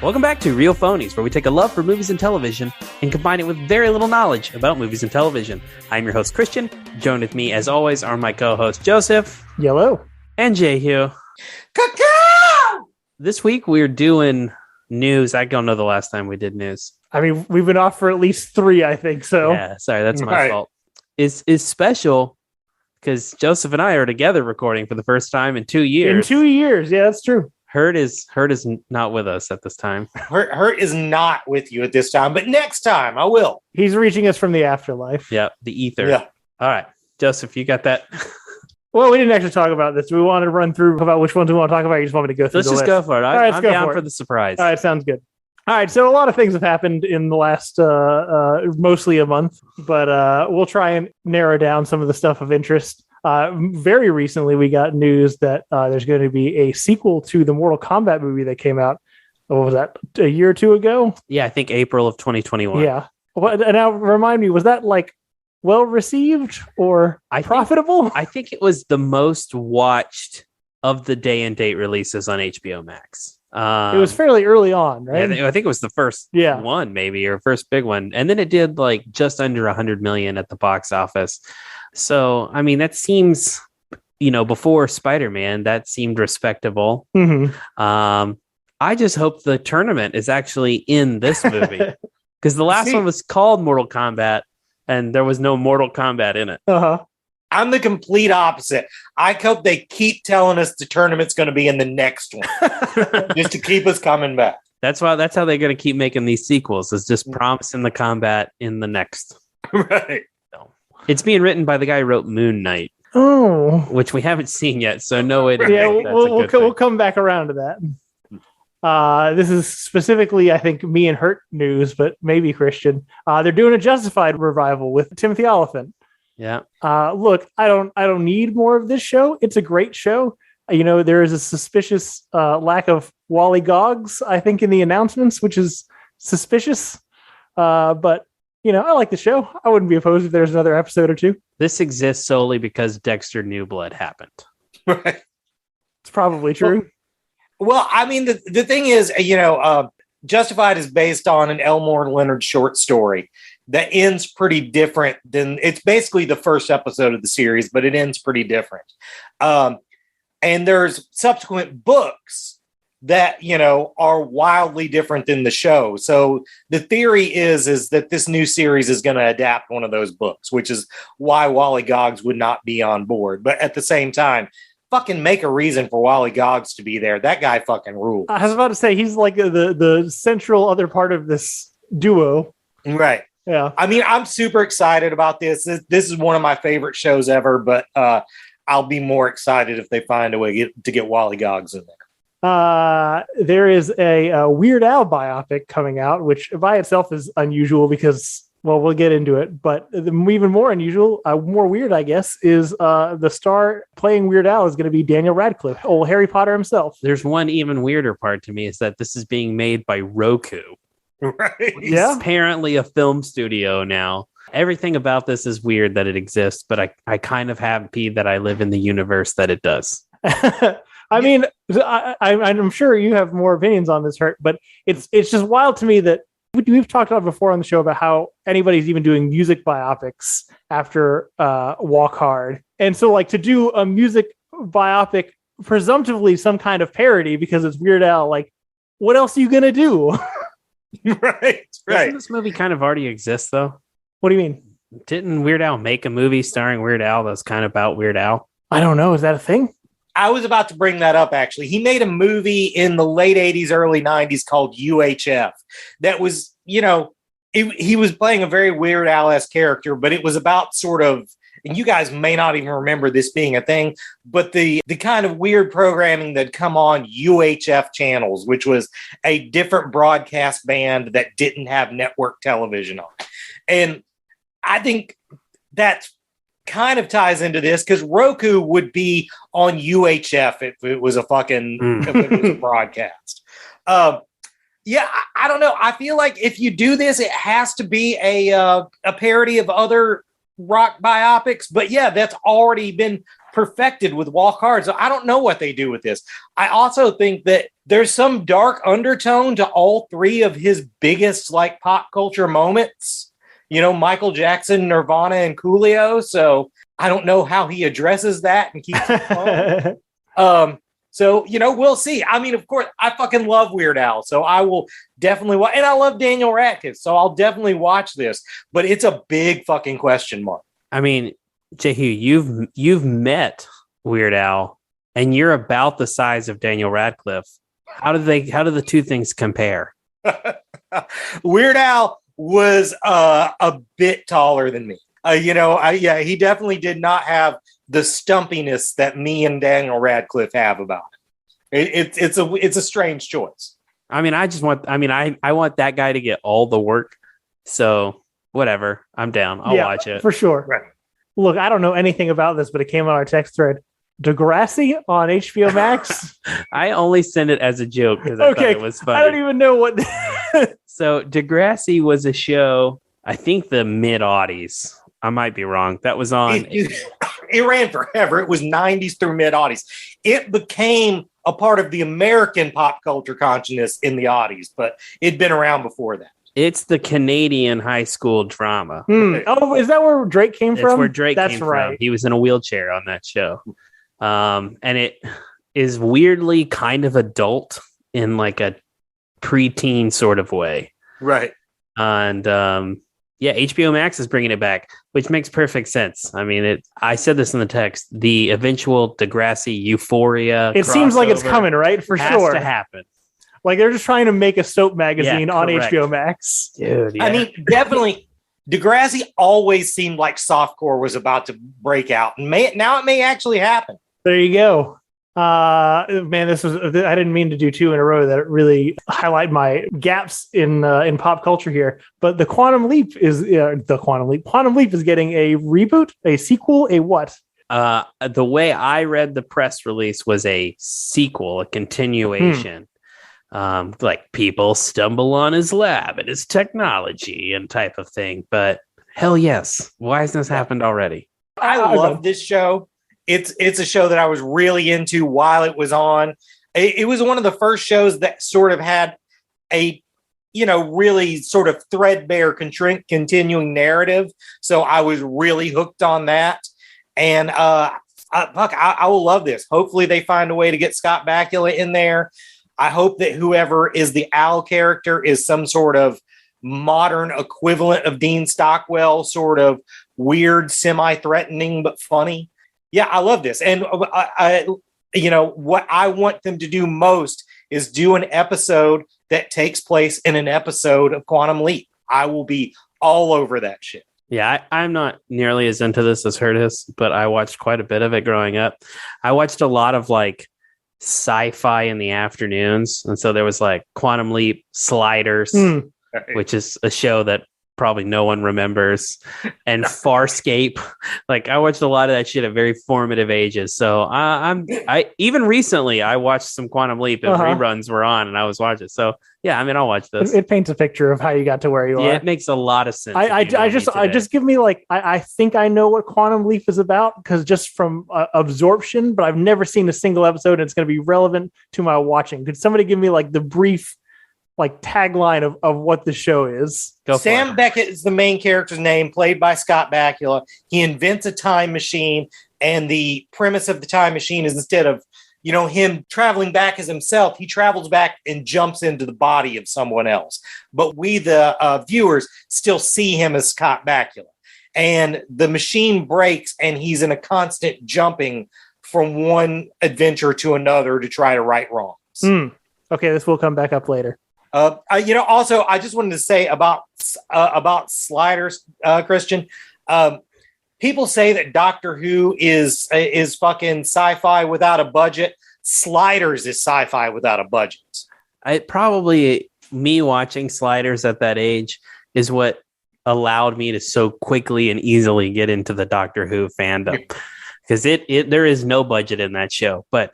Welcome back to Real Phonies, where we take a love for movies and television and combine it with very little knowledge about movies and television. I'm your host, Christian. Joined with me, as always, are my co-hosts, Joseph. Yellow. And Jehu. Cacao! This week, we're doing news. I don't know the last time we did news. I mean, we've been off for at least 3, I think, so. Yeah, sorry, that's my fault. Is special because Joseph and I are together recording for the first time in 2 years. In 2 years, yeah, that's true. Hurt is not with us at this time. Hurt is not with you at this time, but next time I will. He's reaching us from the afterlife. Yeah, the ether. Yeah. All right, Joseph, you got that? Well, we didn't actually talk about this. We wanted to run through about which ones we want to talk about. You just want me to go through Let's the just list. go for it. I'm down for the surprise. All right, sounds good. All right, so a lot of things have happened in the last mostly a month, but we'll try and narrow down some of the stuff of interest. Very recently, we got news that there's going to be a sequel to the Mortal Kombat movie that came out. What was that? A year or two ago? Yeah, I think April of 2021. Yeah. And now remind me, was that like well received or profitable? I think it was the most watched of the day and date releases on HBO Max. It was fairly early on, right? Yeah, I think it was the first one, maybe, or first big one. And then it did like just under 100 million at the box office. So, I mean, that seems, before Spider-Man, that seemed respectable. Mm-hmm. I just hope the tournament is actually in this movie because the last one was called Mortal Kombat and there was no Mortal Kombat in it. Uh-huh. I'm the complete opposite. I hope they keep telling us the tournament's going to be in the next one just to keep us coming back. That's how they're going to keep making these sequels, is just promising the combat in the next. Right. So, it's being written by the guy who wrote Moon Knight. Oh, which we haven't seen yet, so no way to. Yeah, we'll come back around to that. This is specifically, I think, me and Hurt news, but maybe Christian. They're doing a Justified revival with Timothy Olyphant. Yeah. Look, I don't need more of this show. It's a great show. There is a suspicious lack of Wally Goggs, I think, in the announcements, which is suspicious. But I like the show. I wouldn't be opposed if there's another episode or two. This exists solely because Dexter New Blood happened. Right. It's probably true. Well, I mean, the thing is, Justified is based on an Elmore Leonard short story that ends pretty different than it's basically the first episode of the series, but it ends pretty different. And there's subsequent books that, are wildly different than the show. So the theory is that this new series is going to adapt one of those books, which is why Wally Goggs would not be on board. But at the same time, fucking make a reason for Wally Goggs to be there. That guy fucking rules. I was about to say, he's like the central other part of this duo. Right. Yeah. I mean, I'm super excited about this. This is one of my favorite shows ever, but I'll be more excited if they find a way to get Wally Goggs in there. There is a Weird Al biopic coming out, which by itself is unusual because, well, we'll get into it. But even more unusual, more weird, I guess, is the star playing Weird Al is going to be Daniel Radcliffe, old Harry Potter himself. There's one even weirder part to me is that this is being made by Roku. Right. Yeah. Apparently a film studio now. Everything about this is weird that it exists, but I kind of happy that I live in the universe that it does. I mean, I'm sure you have more opinions on this, Hurt, but it's just wild to me that we've talked about before on the show about how anybody's even doing music biopics after Walk Hard. And so like to do a music biopic, presumptively some kind of parody because it's Weird Al, like what else are you going to do? Right. Doesn't this movie kind of already exist though? What do you mean? Didn't Weird Al make a movie starring Weird Al that's kind of about Weird Al? I don't know. Is that a thing? I was about to bring that up, actually. He made a movie in the late 80s, early 90s called UHF. That was, he was playing a very Weird Al-esque character, but it was about sort of, and you guys may not even remember this being a thing, but the kind of weird programming that come on UHF channels, which was a different broadcast band that didn't have network television on. And I think that kind of ties into this because Roku would be on UHF if it was a fucking if it was a broadcast. Yeah, I don't know. I feel like if you do this, it has to be a parody of other rock biopics. But yeah, that's already been perfected with Walk Hard. So I don't know what they do with this. I also think that there's some dark undertone to all three of his biggest like pop culture moments. You know, Michael Jackson, Nirvana, and Coolio. So I don't know how he addresses that and keeps it fun. So, you know, we'll see. I mean, of course, I fucking love Weird Al. So I will definitely watch. And I love Daniel Radcliffe. So I'll definitely watch this. But it's a big fucking question mark. I mean, Jehu, you've met Weird Al, and you're about the size of Daniel Radcliffe. How do the two things compare? Weird Al was a bit taller than me. He definitely did not have the stumpiness that me and Daniel Radcliffe have about it. It's a strange choice. I mean, I want that guy to get all the work. So whatever, I'm down. I'll watch it for sure. Right. Look, I don't know anything about this, but it came on our text thread. Degrassi on HBO Max. I only sent it as a joke because I thought it was funny. I don't even know what. So Degrassi was a show, I think the mid-aughties. I might be wrong. That was on. It ran forever. It was 90s through mid-aughties. It became a part of the American pop culture consciousness in the aughties, but it'd been around before that. It's the Canadian high school drama. Oh, is that where Drake came from? That's where Drake came right. from. He was in a wheelchair on that show. And it is weirdly kind of adult in like a preteen sort of way. Right. And HBO Max is bringing it back, which makes perfect sense. I mean, I said this in the text, the eventual Degrassi Euphoria. It seems like it's coming, right? For sure. Has to happen. Like they're just trying to make a soap magazine on HBO Max. Dude, yeah. I mean, definitely Degrassi always seemed like softcore was about to break out. And now it may actually happen. There you go. Man, I didn't mean to do two in a row that really highlight my gaps in pop culture here. But the Quantum Leap is Quantum Leap is getting a reboot, a sequel, a what? The way I read the press release was a sequel, a continuation. Like people stumble on his lab and his technology and type of thing. But hell yes, why hasn't this happened already? I love this show. It's a show that I was really into while it was on. It was one of the first shows that sort of had a, really sort of threadbare continuing narrative. So I was really hooked on that. And I will love this. Hopefully they find a way to get Scott Bakula in there. I hope that whoever is the Al character is some sort of modern equivalent of Dean Stockwell, sort of weird, semi-threatening, but funny. Yeah, I love this. And what I want them to do most is do an episode that takes place in an episode of Quantum Leap. I will be all over that shit. Yeah, I'm not nearly as into this as Hurt is, but I watched quite a bit of it growing up. I watched a lot of like sci-fi in the afternoons. And so there was like Quantum Leap, Sliders, which is a show that probably no one remembers, and Farscape. Like I watched a lot of that shit at very formative ages. So I even recently I watched some Quantum Leap and reruns were on and I was watching. So yeah, I mean I'll watch this. It paints a picture of how you got to where you are. Yeah, it makes a lot of sense. I just give me like I think I know what Quantum Leap is about because just from absorption, but I've never seen a single episode and it's going to be relevant to my watching. Could somebody give me like the brief like tagline of what the show is? Sam Beckett is the main character's name, played by Scott Bakula. He invents a time machine, and the premise of the time machine is instead of him traveling back as himself, he travels back and jumps into the body of someone else. But we, the viewers, still see him as Scott Bakula. And the machine breaks, and he's in a constant jumping from one adventure to another to try to right wrongs. Okay, this will come back up later. Also, I just wanted to say about Sliders, Christian. People say that Doctor Who is fucking sci-fi without a budget. Sliders is sci-fi without a budget. Me watching Sliders at that age is what allowed me to so quickly and easily get into the Doctor Who fandom, because there is no budget in that show, but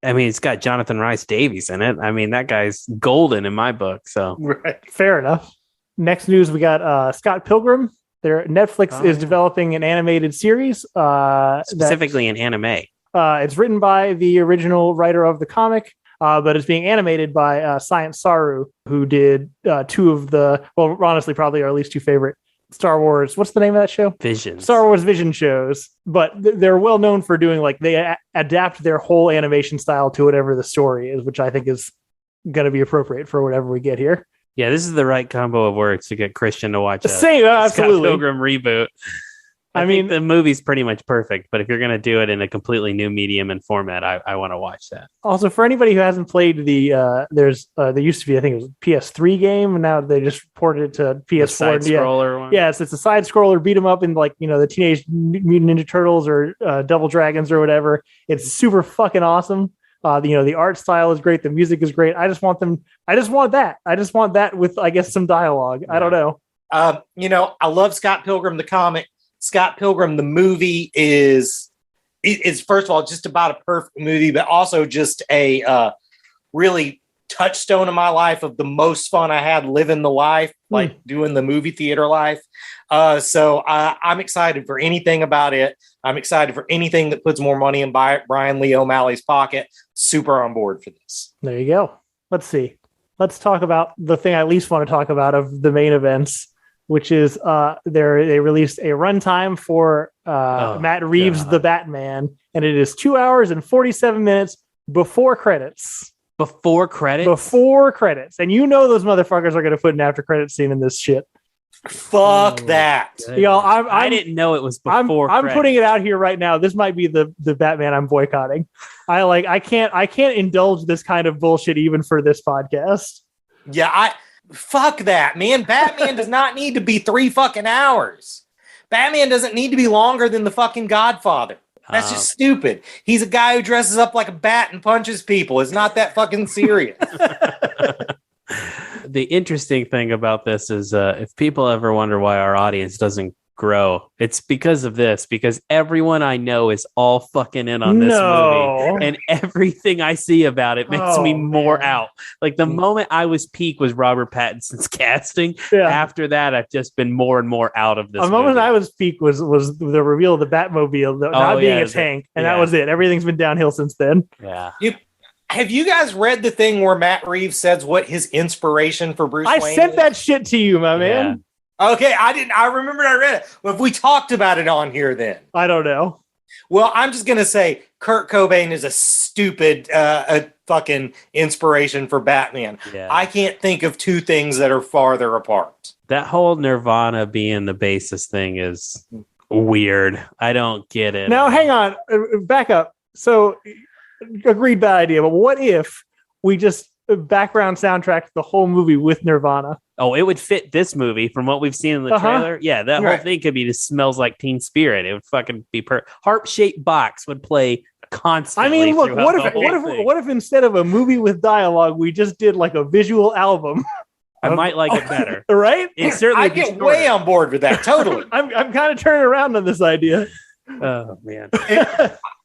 I mean, it's got Jonathan Rhys Davies in it. I mean, that guy's golden in my book. So right. Fair enough. Next news, we got Scott Pilgrim Netflix is developing an animated series. Specifically an anime. It's written by the original writer of the comic, but it's being animated by Science Saru, who did two of the, well, honestly, probably our least two favorite Star Wars. What's the name of that show? Vision. Star Wars Vision shows. But they're well known for doing, like, they adapt their whole animation style to whatever the story is, which I think is going to be appropriate for whatever we get here. Yeah, this is the right combo of words to get Christian to watch a absolutely. Scott Pilgrim reboot. I mean, the movie's pretty much perfect, but if you're going to do it in a completely new medium and format, I want to watch that. Also, for anybody who hasn't played there used to be, I think it was a PS3 game, and now they just ported it to PS4. Side scroller one. Yes, it's a side scroller, beat 'em up in, like, the Teenage Mutant Ninja Turtles or Double Dragons or whatever. It's super fucking awesome. The art style is great. The music is great. I just want that. I just want that with, I guess, some dialogue. Yeah. I don't know. I love Scott Pilgrim, the comic. Scott Pilgrim, the movie is first of all, just about a perfect movie, but also just a really touchstone in my life of the most fun I had living the life, like doing the movie theater life. So I'm excited for anything about it. I'm excited for anything that puts more money in Brian Lee O'Malley's pocket. Super on board for this. There you go. Let's see. Let's talk about the thing I at least want to talk about of the main events, which is they released a runtime for Matt Reeves the Batman, and it is 2 hours and 47 minutes before credits. Before credits? Before credits. And those motherfuckers are going to put an after credit scene in this shit. Fuck that. I didn't know it was before I'm putting it out here right now. This might be the Batman I'm boycotting. I can't indulge this kind of bullshit even for this podcast. Yeah, fuck that, man. Batman does not need to be 3 fucking hours. Batman doesn't need to be longer than the fucking Godfather. That's just stupid. He's a guy who dresses up like a bat and punches people. It's not that fucking serious. The interesting thing about this is if people ever wonder why our audience doesn't grow, it's because of this, because everyone I know is all fucking in on this movie, and everything I see about it makes me more out. Like, the moment I was peak was Robert Pattinson's casting. After that, I've just been more and more out of this movie. The moment I was peak was the reveal of the Batmobile not being a tank, and that was it. Everything's been downhill since then. Yeah. Have you guys read the thing where Matt Reeves says what his inspiration for Bruce Wayne is? I sent that shit to you, my man. Okay, I didn't. I remembered I read it. Well, if we talked about it on here, then I don't know. Well, I'm just gonna say Kurt Cobain is a stupid fucking inspiration for Batman. Yeah. I can't think of two things that are farther apart. That whole Nirvana being the bassist thing is weird. I don't get it. Now, hang on, back up. So, agreed, bad idea. But what if we just background soundtrack the whole movie with Nirvana? Oh, it would fit this movie from what we've seen in the trailer. Yeah, that whole thing could be just Smells Like Teen Spirit. It would fucking be Harp-shaped box would play constantly. I mean, look, what if instead of a movie with dialogue, we just did like a visual album? I might like it better. Right? It certainly I get way on board with that. Totally. I'm kind of turning around on this idea. Oh, man.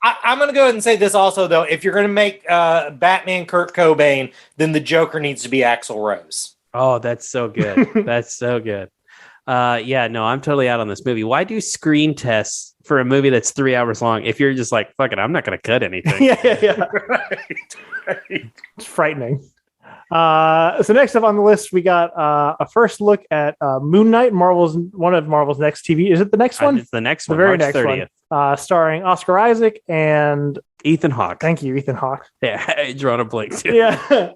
I'm going to go ahead and say this also, though. If you're going to make Batman Kurt Cobain, then the Joker needs to be Axl Rose. Oh, that's so good. That's so good. Yeah, no, I'm totally out on this movie. Why do screen tests for a movie that's 3 hours long if you're just like, fuck it, I'm not going to cut anything? Yeah. Right. It's frightening. So next up on the list, we got a first look at Moon Knight, one of Marvel's next TV. Is it the next one? It's the next one, the very March next 30th. One. Starring Oscar Isaac and Ethan Hawke. Thank you, Ethan Hawke. Yeah, I drawn a blank too. Yeah.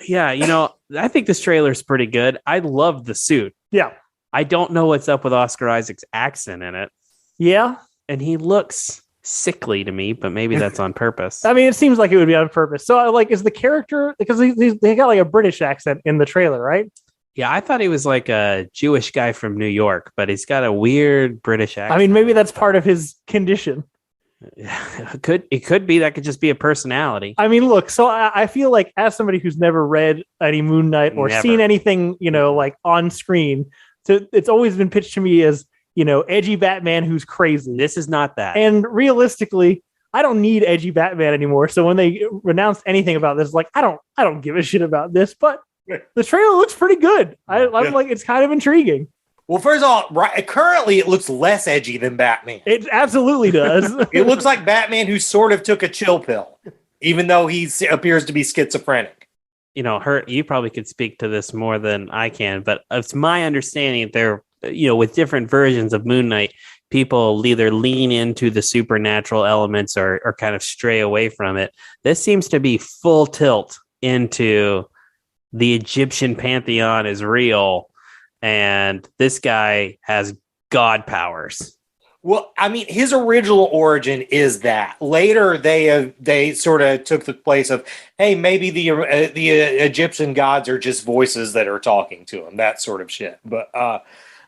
Yeah, I think this trailer is pretty good. I love the suit. Yeah. I don't know what's up with Oscar Isaac's accent in it. Yeah. And he looks sickly to me, but maybe that's on purpose. I mean, it seems like it would be on purpose. So, like, is the character, because they got like a British accent in the trailer, right? Yeah, I thought he was like a Jewish guy from New York, but he's got a weird British accent. I mean, maybe that's part of his condition. It could be. That could just be a personality. I mean, look, so I feel like as somebody who's never read any Moon Knight or seen anything, like on screen, so it's always been pitched to me as, edgy Batman who's crazy. This is not that. And realistically, I don't need edgy Batman anymore. So when they announced anything about this, like, I don't give a shit about this, but the trailer looks pretty good. I'm like, it's kind of intriguing. Well, first of all, currently it looks less edgy than Batman. It absolutely does. It looks like Batman who sort of took a chill pill, even though he appears to be schizophrenic. Hurt, you probably could speak to this more than I can, but it's my understanding there, with different versions of Moon Knight, people either lean into the supernatural elements or kind of stray away from it. This seems to be full tilt into the Egyptian pantheon is real, and this guy has god powers. Well, I mean, his original origin is that. Later, they sort of took the place of, hey, maybe the Egyptian gods are just voices that are talking to him, that sort of shit.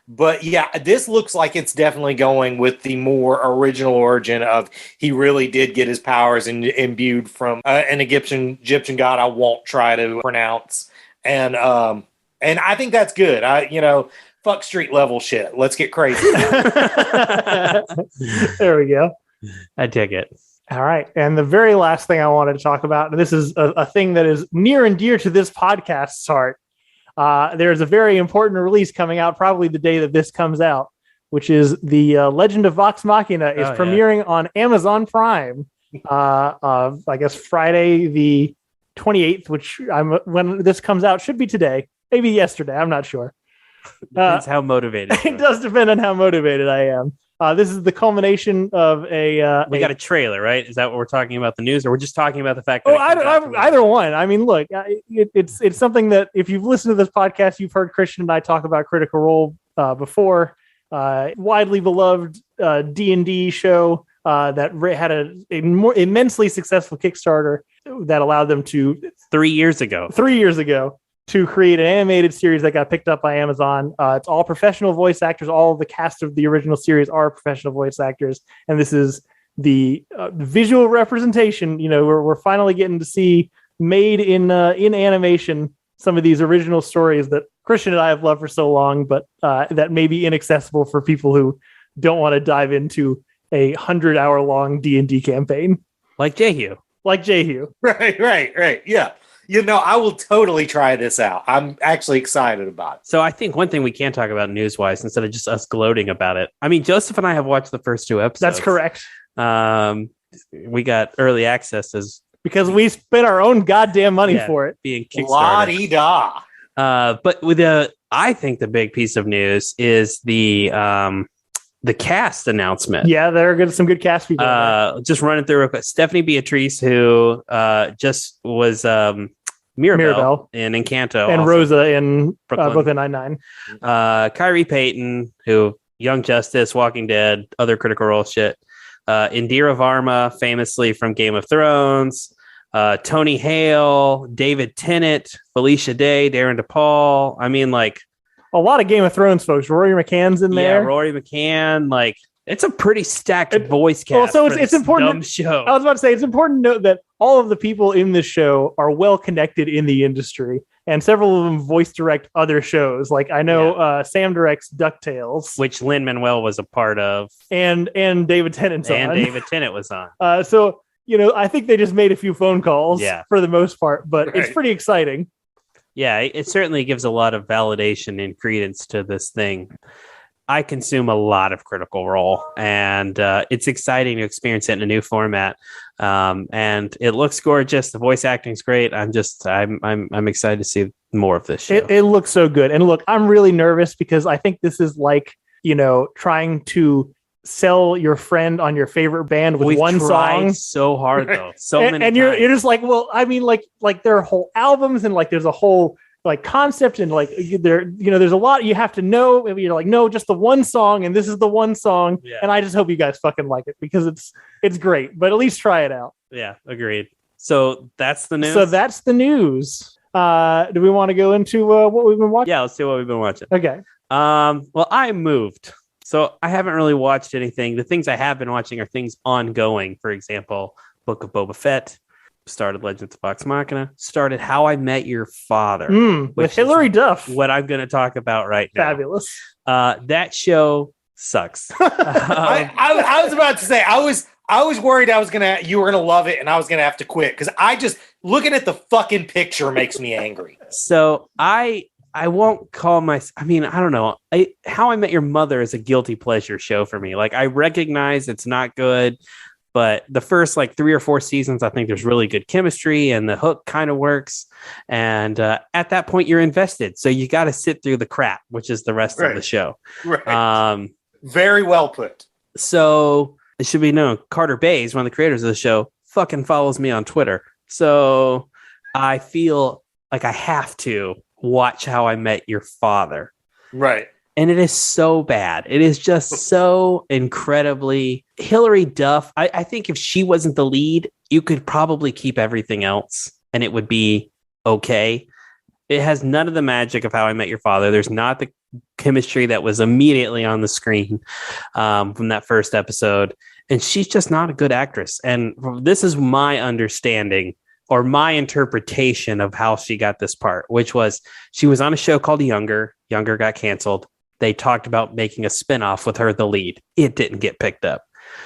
But yeah, this looks like it's definitely going with the more original origin of he really did get his powers imbued from an Egyptian god I won't try to pronounce, and I think that's good. Fuck street level shit. Let's get crazy. There we go. I dig it. All right. And the very last thing I wanted to talk about, and this is a thing that is near and dear to this podcast's heart. There's a very important release coming out probably the day that this comes out, which is the Legend of Vox Machina is premiering on Amazon Prime. I guess Friday the 28th, which when this comes out should be today, maybe yesterday. I'm not sure. Depends how motivated. It does depend on how motivated I am. This is the culmination of we got a trailer, right? Is that what we're talking about, the news, or we're just talking about the fact that either one. I mean, look, it's something that if you've listened to this podcast, you've heard Christian and I talk about Critical Role before. Widely beloved D&D show that had a more immensely successful Kickstarter that allowed them to 3 years ago to create an animated series that got picked up by Amazon. It's all professional voice actors. All of the cast of the original series are professional voice actors. And this is the visual representation. We're finally getting to see made in animation some of these original stories that Christian and I have loved for so long, but that may be inaccessible for people who don't want to dive into a 100-hour-long D&D campaign. Like Jehu. Right. Yeah. I will totally try this out. I'm actually excited about it. So I think one thing we can talk about news-wise instead of just us gloating about it. I mean, Joseph and I have watched the first 2 episodes. That's correct. We got early access because we spent our own goddamn money for it. Being Kickstarter. La-dee-da. But I think the big piece of news is the cast announcement. Yeah, there are some good cast people. Just running through real quick. Stephanie Beatrice, who just was Mirabelle in Encanto, and also Rosa in Brooklyn Nine-Nine. Kyrie Payton, who Young Justice, Walking Dead, other Critical Role shit. Indira Varma, famously from Game of Thrones. Tony Hale, David Tennant, Felicia Day, Darren DePaul. I mean, like a lot of Game of Thrones folks. Rory McCann's in there. Yeah, Rory McCann. Like, it's a pretty stacked voice cast. Well, so it's important. Show. I was about to say it's important to note that all of the people in this show are well connected in the industry, and several of them voice direct other shows. Like I know Sam directs DuckTales, which Lin-Manuel was a part of, and David Tennant's on. And David Tennant was on. So I think they just made a few phone calls for the most part, but It's pretty exciting. Yeah, it certainly gives a lot of validation and credence to this thing. I consume a lot of Critical Role, and it's exciting to experience it in a new format. And it looks gorgeous. The voice acting's great. I'm excited to see more of this show. It looks so good. And look, I'm really nervous because I think this is like, trying to sell your friend on your favorite band with one song. So hard though. Many and you're just like, well, I mean, like there are whole albums and like there's a whole like concept and like there's a lot you have to know. Maybe you're like, no, just the one song, and this is the one song. Yeah. And I just hope you guys fucking like it because it's great. But at least try it out. Yeah, agreed. So that's the news. Do we want to go into what we've been watching? Yeah, let's see what we've been watching. Okay. Well, I moved. So I haven't really watched anything. The things I have been watching are things ongoing. For example, Book of Boba Fett, started Legend of Vox Machina, started How I Met Your Father. With Hilary Duff. What I'm going to talk about right now. Fabulous. That show sucks. I was about to say, I was worried you were gonna love it and I was gonna have to quit because I just looking at the fucking picture makes me angry. So I I won't call I mean, I don't know. How I Met Your Mother is a guilty pleasure show for me. Like, I recognize it's not good, but the first like 3 or 4 seasons, I think there's really good chemistry and the hook kind of works. And at that point, you're invested. So you got to sit through the crap, which is the rest of the show. Right. Very well put. So it should be known, Carter Bays, one of the creators of the show, fucking follows me on Twitter. So I feel like I have to watch How I Met Your Father. Right. And it is so bad. It is just so incredibly Hilary Duff. I think if she wasn't the lead, you could probably keep everything else and it would be okay. It has none of the magic of How I Met Your Father. There's not the chemistry that was immediately on the screen from that first episode. And she's just not a good actress. And this is my understanding or my interpretation of how she got this part, which was she was on a show called Younger. Younger got canceled. They talked about making a spinoff with her, the lead. It didn't get picked up.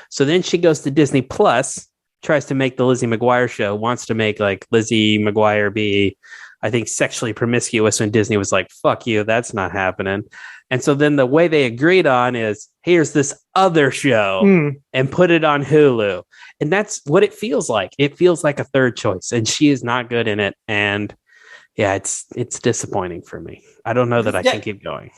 So then she goes to Disney Plus, tries to make the Lizzie McGuire show, wants to make like Lizzie McGuire be, I think, sexually promiscuous, when Disney was like, fuck you, that's not happening. And so then the way they agreed on is, here's this other show and put it on Hulu. And that's what it feels like. It feels like a third choice, and she is not good in it. And yeah, it's disappointing for me. I don't know that I can keep going.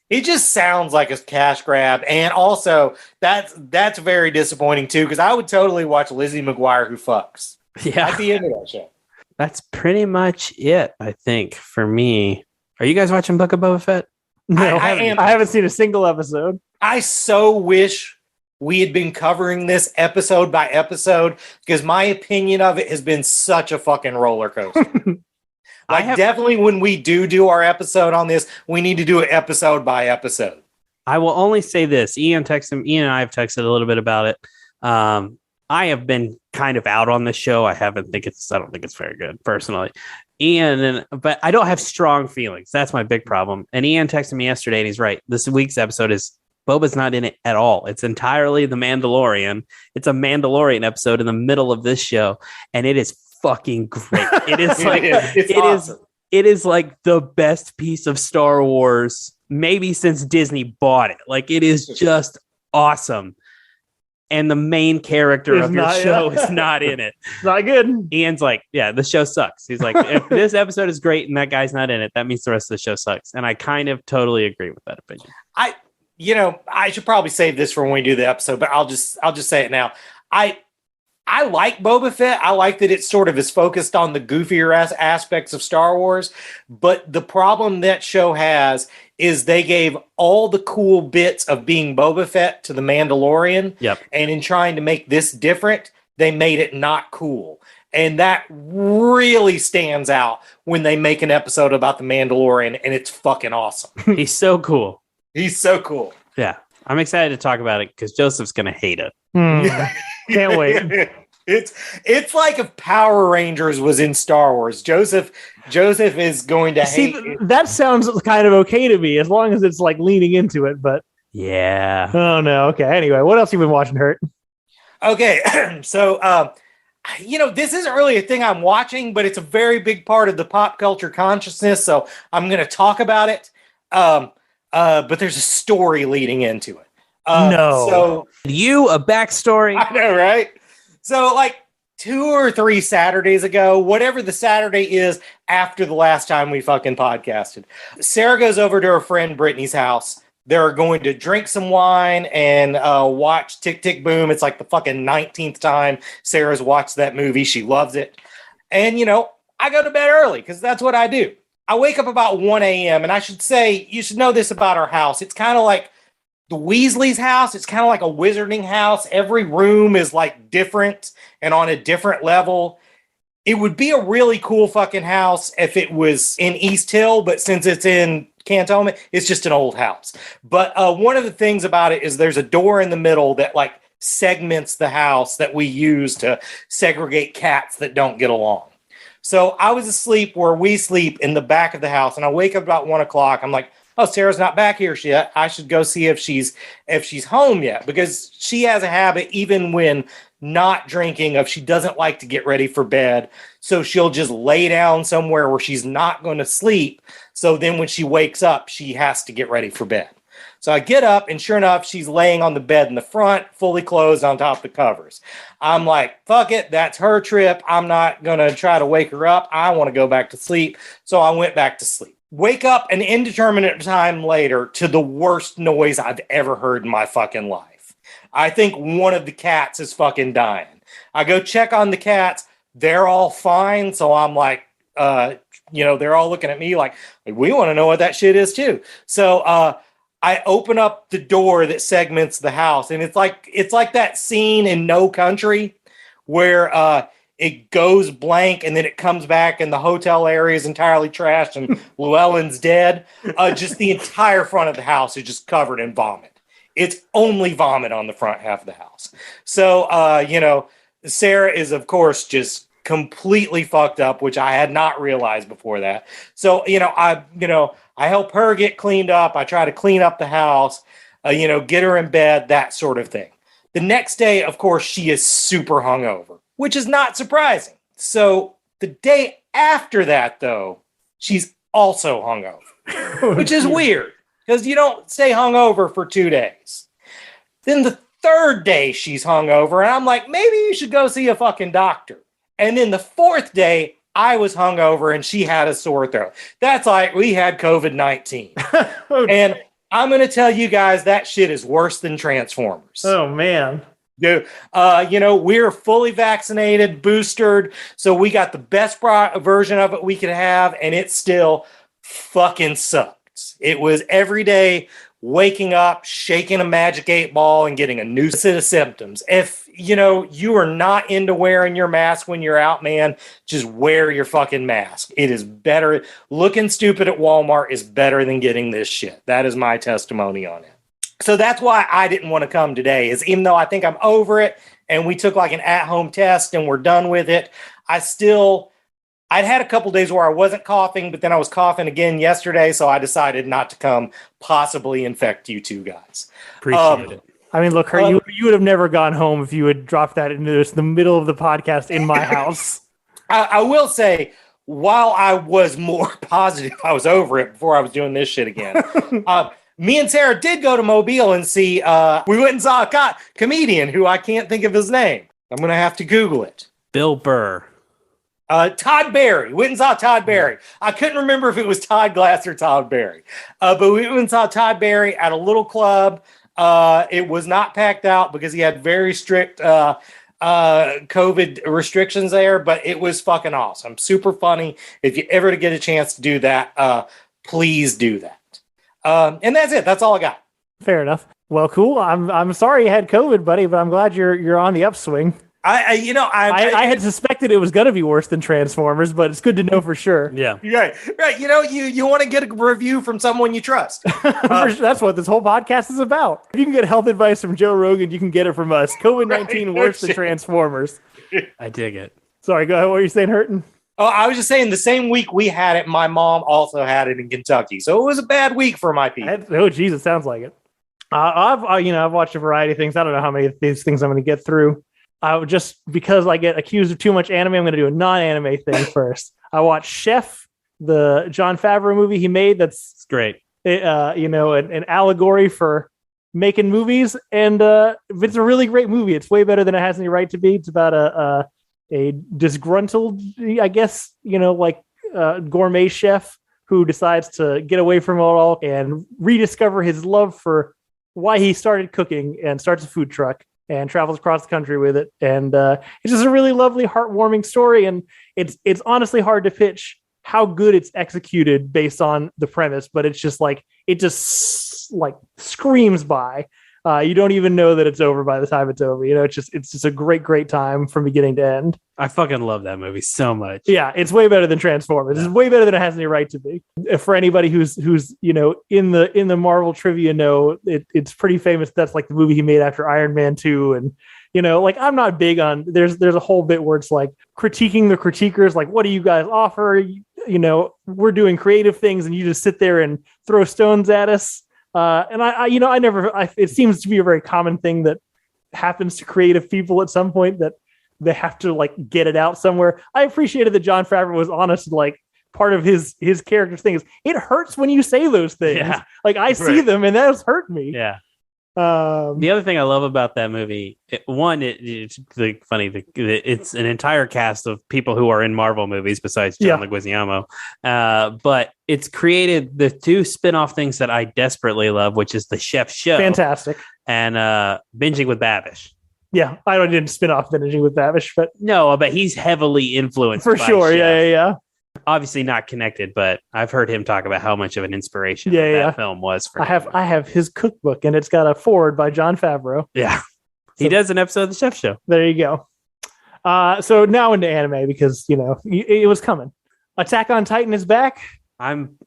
It just sounds like a cash grab. And also that's very disappointing too, because I would totally watch Lizzie McGuire Who Fucks. Yeah. I'd be into that show. That's pretty much it, I think, for me. Are you guys watching Book of Boba Fett? No, I haven't seen a single episode. I so wish we had been covering this episode by episode, because my opinion of it has been such a fucking roller coaster. Definitely when we do our episode on this, we need to do it episode by episode. I will only say this. Ian and I have texted a little bit about it. I have been kind of out on the show. I don't think it's very good personally. But I don't have strong feelings. That's my big problem. And Ian texted me yesterday, and he's right. This week's episode is Boba's not in it at all. It's entirely The Mandalorian. It's a Mandalorian episode in the middle of this show, and it is fucking great. It is like awesome. It is like the best piece of Star Wars maybe since Disney bought it. Like, it is just awesome. And the main character of your show is not in it. It's not good. Ian's like, yeah, the show sucks. He's like, if this episode is great and that guy's not in it, that means the rest of the show sucks. And I kind of totally agree with that opinion. I should probably save this for when we do the episode, but I'll just say it now. I like Boba Fett. I like that it sort of is focused on the goofier aspects of Star Wars. But the problem that show has is they gave all the cool bits of being Boba Fett to the Mandalorian. Yep. And in trying to make this different, they made it not cool. And that really stands out when they make an episode about the Mandalorian, and it's fucking awesome. He's so cool. He's so cool. Yeah. I'm excited to talk about it because Joseph's going to hate it. Can't wait. It's like if Power Rangers was in Star Wars. Joseph is going to hate it. That sounds kind of okay to me, as long as it's like leaning into it, but yeah. Oh no. Okay. Anyway, what else you been watching, Hurt? Okay. So this isn't really a thing I'm watching, but it's a very big part of the pop culture consciousness, so I'm gonna talk about it. But there's a story leading into it. No. So a backstory. I know, right? So like 2 or 3 Saturdays ago, whatever the Saturday is after the last time we fucking podcasted, Sarah goes over to her friend Brittany's house. They're going to drink some wine and watch Tick, Tick, Boom. It's like the fucking 19th time Sarah's watched that movie. She loves it. And, I go to bed early because that's what I do. I wake up about 1 a.m. and I should say, you should know this about our house. It's kind of like the Weasley's house. It's kind of like a wizarding house. Every room is like different and on a different level. It would be a really cool fucking house if it was in East Hill, but since it's in Cantonment, it's just an old house. But one of the things about it is there's a door in the middle that like segments the house that we use to segregate cats that don't get along. So I was asleep where we sleep in the back of the house, and I wake up about 1 o'clock. I'm like, oh, Sarah's not back here yet. I should go see if she's home yet, because she has a habit, even when not drinking of she doesn't like to get ready for bed. So she'll just lay down somewhere where she's not going to sleep. So then when she wakes up, she has to get ready for bed. So I get up, and sure enough, she's laying on the bed in the front, fully clothed on top of the covers. I'm like, fuck it, that's her trip. I'm not going to try to wake her up. I want to go back to sleep. So I went back to sleep. Wake up an indeterminate time later to the worst noise I've ever heard in my fucking life. I think one of the cats is fucking dying. I go check on the cats. They're all fine. So I'm like, they're all looking at me like, we want to know what that shit is too. So, I open up the door that segments the house, and it's like that scene in No Country where it goes blank and then it comes back and the hotel area is entirely trashed and Llewellyn's dead. Just the entire front of the house is just covered in vomit. It's only vomit on the front half of the house. So, Sarah is, of course, just completely fucked up, which I had not realized before that. So, I help her get cleaned up. I try to clean up the house, get her in bed, that sort of thing. The next day, of course, she is super hungover, which is not surprising. So the day after that, though, she's also hungover, which is weird because you don't stay hungover for 2 days. Then the third day she's hungover, and I'm like, maybe you should go see a fucking doctor. And then the fourth day, I was hungover and she had a sore throat. That's like we had COVID-19. And I'm going to tell you guys that shit is worse than Transformers. Oh, man. Dude, we're fully vaccinated, boosted. So we got the best version of it we could have. And it still fucking sucked. It was every day waking up, shaking a magic 8-ball and getting a new set of symptoms. If, you are not into wearing your mask when you're out, man, just wear your fucking mask. It is better. Looking stupid at Walmart is better than getting this shit. That is my testimony on it. So that's why I didn't want to come today, is even though I think I'm over it and we took like an at-home test and we're done with it, I'd had a couple days where I wasn't coughing, but then I was coughing again yesterday, so I decided not to come, possibly infect you two guys. Appreciate it. I mean, look, you would have never gone home if you had dropped that into the middle of the podcast in my house. I will say, while I was more positive I was over it before I was doing this shit again, me and Sarah did go to Mobile and see, we went and saw a comedian who I can't think of his name. I'm going to have to Google it. Bill Burr. Todd Barry. Went and saw Todd Barry. I couldn't remember if it was Todd Glass or Todd Barry. But we went and saw Todd Barry at a little club. It was not packed out because he had very strict COVID restrictions there, but it was fucking awesome. Super funny. If you ever get a chance to do that, please do that. And that's it. That's all I got. Fair enough. Well, cool. I'm sorry you had COVID, buddy, but I'm glad you're on the upswing. I had suspected it was going to be worse than Transformers, but it's good to know for sure. Yeah. Right. You want to get a review from someone you trust. That's what this whole podcast is about. If you can get health advice from Joe Rogan, you can get it from us. COVID-19 worse than Transformers. I dig it. Sorry, go ahead. What were you saying, Hurton? Oh, I was just saying the same week we had it, my mom also had it in Kentucky. So it was a bad week for my people. Oh, geez, it sounds like it. I've watched a variety of things. I don't know how many of these things I'm going to get through. Just because I get accused of too much anime, I'm going to do a non-anime thing first. I watched Chef, the Jon Favreau movie he made. That's great. An allegory for making movies, and it's a really great movie. It's way better than it has any right to be. It's about a disgruntled, I guess, gourmet chef who decides to get away from it all and rediscover his love for why he started cooking and starts a food truck and travels across the country with it. And it's just a really lovely, heartwarming story. And it's honestly hard to pitch how good it's executed based on the premise, but it's just it just screams by. You don't even know that it's over by the time it's over. It's just a great time from beginning to end. I fucking love that movie so much. Yeah, it's way better than Transformers. It's way better than it has any right to be. For anybody who's in the Marvel trivia it's pretty famous. That's like the movie he made after Iron Man 2. And I'm not big on there's a whole bit where it's like critiquing the critiquers, like, what do you guys offer? We're doing creative things and you just sit there and throw stones at us. And it seems to be a very common thing that happens to creative people at some point that they have to like get it out somewhere. I appreciated that Jon Favreau was honest, like part of his character's thing is it hurts when you say those things. Yeah. Like I see them and that has hurt me. Yeah. The other thing I love about that movie, it's funny. It's an entire cast of people who are in Marvel movies besides John Leguizamo. But it's created the two spin-off things that I desperately love, which is the Chef's Show. Fantastic. And Binging with Babish. Yeah, I didn't spin off Binging with Babish, but no, but he's heavily influenced for sure. Chef. Yeah. Obviously not connected, but I've heard him talk about how much of an inspiration that film was for him. I have his cookbook, and it's got a foreword by Jon Favreau. Yeah, he does an episode of the Chef Show. There you go. So now into anime because it was coming. Attack on Titan is back. I'm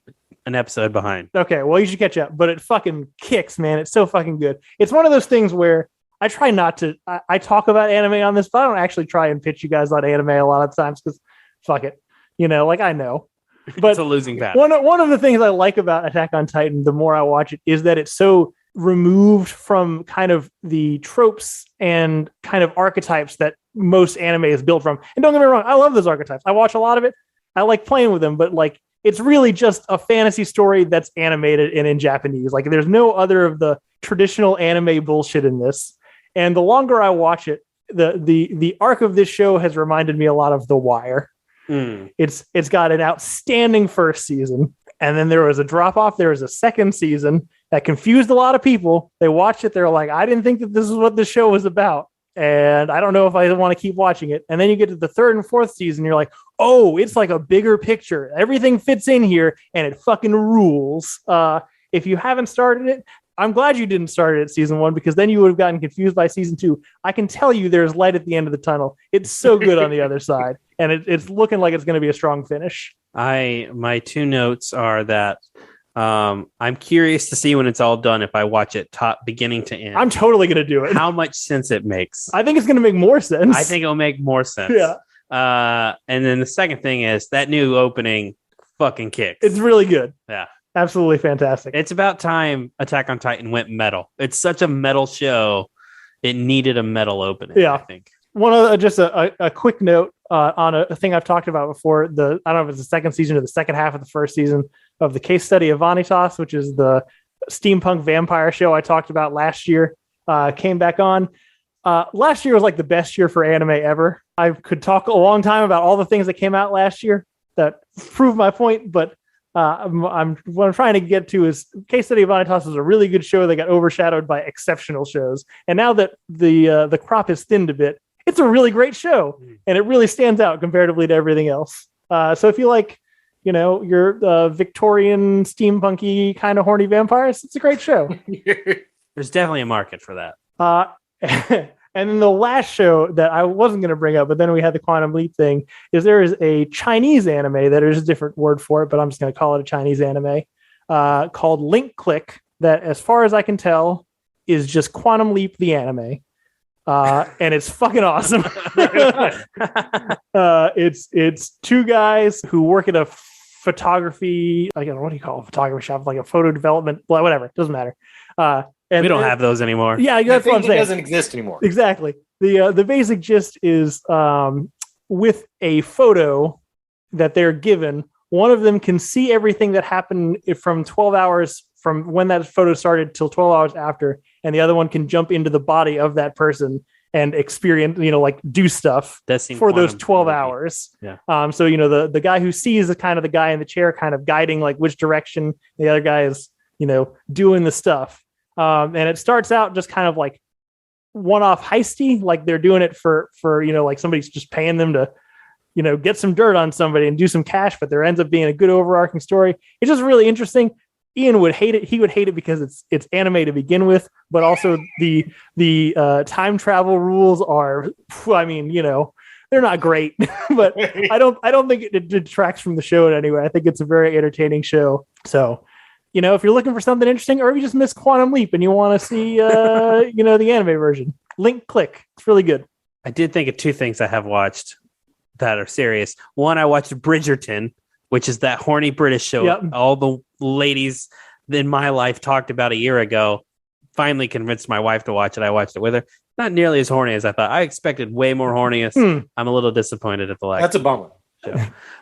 an episode behind. Okay, well you should catch up, but it fucking kicks, man. It's so fucking good. It's one of those things where I try not to. I talk about anime on this, but I don't actually try and pitch you guys on anime a lot of times because fuck it. Like I know, but it's a losing battle. One of the things I like about Attack on Titan, the more I watch it, is that it's so removed from kind of the tropes and kind of archetypes that most anime is built from. And don't get me wrong, I love those archetypes. I watch a lot of it. I like playing with them, but like it's really just a fantasy story that's animated and in Japanese. Like there's no other of the traditional anime bullshit in this. And the longer I watch it, the arc of this show has reminded me a lot of The Wire. It's got an outstanding first season, and then there was a drop off. There was a second season that confused a lot of people. They watched it, they're like, I didn't think that this is what the show was about, and I don't know if I want to keep watching it. And then you get to the third and fourth season, you're like, oh, it's like a bigger picture. Everything fits in here, and it fucking rules. If you haven't started it, I'm glad you didn't start it at season 1 because then you would have gotten confused by season 2. I can tell you there's light at the end of the tunnel. It's so good on the other side. And it's looking like it's going to be a strong finish. My two notes are that I'm curious to see when it's all done if I watch it beginning to end. I'm totally going to do it. How much sense it makes. I think it's going to make more sense. I think it'll make more sense. Yeah. And then the second thing is that new opening fucking kicks. It's really good. Yeah. Absolutely fantastic. It's about time Attack on Titan went metal. It's such a metal show. It needed a metal opening, I think. One of just a quick note on a thing I've talked about before. I don't know if it's the second season or the second half of the first season of the Case Study of Vanitas, which is the steampunk vampire show I talked about last year, came back on. Last year was like the best year for anime ever. I could talk a long time about all the things that came out last year that prove my point, but what I'm trying to get to is Case Study of Vanitas was a really good show that got overshadowed by exceptional shows. And now that the crop has thinned a bit, it's a really great show, and it really stands out comparatively to everything else. So if you like, your Victorian steampunky kind of horny vampires, it's a great show. There's definitely a market for that. And then the last show that I wasn't going to bring up, but then we had the Quantum Leap thing, is there is a Chinese anime that is a different word for it, but I'm just going to call it a Chinese anime called Link Click that, as far as I can tell, is just Quantum Leap the anime. And it's fucking awesome. It's two guys who work at a photography, what do you call a photography shop, like a photo development, whatever, doesn't matter. And we don't have those anymore. Yeah, that's what I'm saying. It doesn't exist anymore. Exactly. The basic gist is with a photo that they're given, one of them can see everything that happened from 12 hours from when that photo started till 12 hours after, and the other one can jump into the body of that person and experience, do stuff for those 12 hours. Yeah. So, the guy who sees is kind of the guy in the chair kind of guiding like which direction the other guy is, doing the stuff. And it starts out just kind of like one-off heisty, like they're doing it for like somebody's just paying them to, get some dirt on somebody and do some cash, but there ends up being a good overarching story. It's just really interesting. Ian would hate it. He would hate it because it's anime to begin with, but also the time travel rules are, they're not great, but I don't think it detracts from the show in any way. I think it's a very entertaining show. So, if you're looking for something interesting, or if you just missed Quantum Leap and you want to see, the anime version, Link Click. It's really good. I did think of two things I have watched that are serious. One, I watched Bridgerton, which is that horny British show all the ladies in my life talked about a year ago. finally convinced my wife to watch it. I watched it with her. Not nearly as horny as I thought. I expected way more horniness. I'm a little disappointed at the lack. That's a bummer.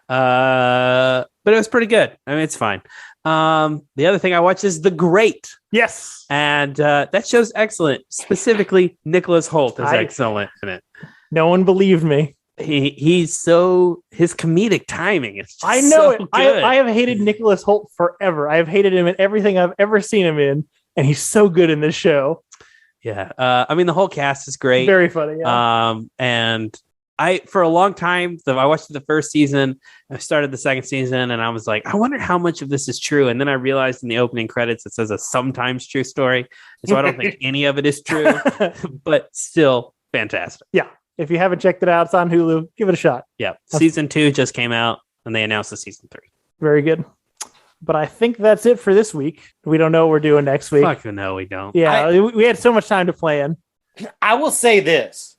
But it was pretty good. I mean, it's fine. The other thing I watched is The Great. Yes. And that show's excellent. Specifically, Nicholas Hoult is excellent in it. No one believed me. He's so, his comedic timing is just I know it. so good. I have hated Nicholas Hoult forever. I have hated him in everything I've ever seen him in, and he's so good in this show. Yeah. I mean, the whole cast is great. Very funny. Yeah. And for a long time, I watched the first season, I started the second season, and I was like, I wonder how much of this is true. And then I realized in the opening credits, it says a sometimes true story. So I don't think any of it is true, but still fantastic. Yeah. If you haven't checked it out, it's on Hulu. Give it a shot. Yeah. Season 2 just came out, and they announced the season 3. Very good. But I think that's it for this week. We don't know what we're doing next week. Fuck no, we don't. Yeah, we had so much time to plan. I will say this.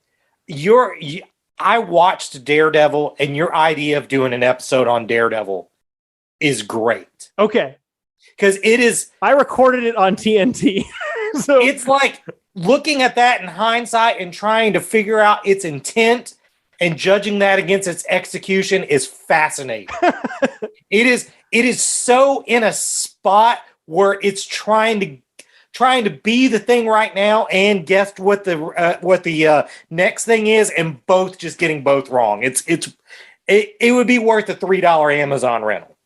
I watched Daredevil, and your idea of doing an episode on Daredevil is great. Okay. Because it is... I recorded it on TNT. So it's like looking at that in hindsight and trying to figure out its intent and judging that against its execution is fascinating. It is so in a spot where it's trying to be the thing right now and guess what the next thing is, and both just getting both wrong. It would be worth a $3 Amazon rental.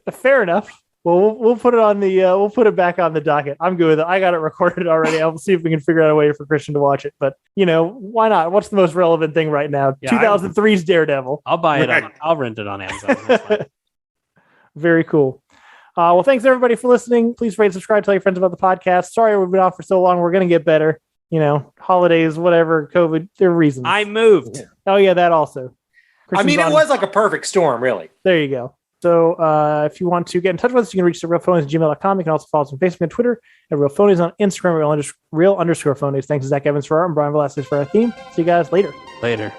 Fair enough. Well, we'll put it on the we'll put it back on the docket. I'm good with it. I got it recorded already. I'll see if we can figure out a way for Christian to watch it. But why not? What's the most relevant thing right now? Yeah, 2003's Daredevil. I'll buy it. I'll rent it on Amazon. Very cool. Well, thanks everybody for listening. Please rate, subscribe, tell your friends about the podcast. Sorry we've been off for so long. We're gonna get better. Holidays, whatever, COVID. There are reasons. I moved. Oh yeah, that also. Christian's it was like a perfect storm, really. There you go. So if you want to get in touch with us, you can reach the realphonies@gmail.com. You can also follow us on Facebook and Twitter at realphonies, on Instagram, real_phonies. Thanks to Zach Evans for art and Brian Velasquez for our theme. See you guys later. Later.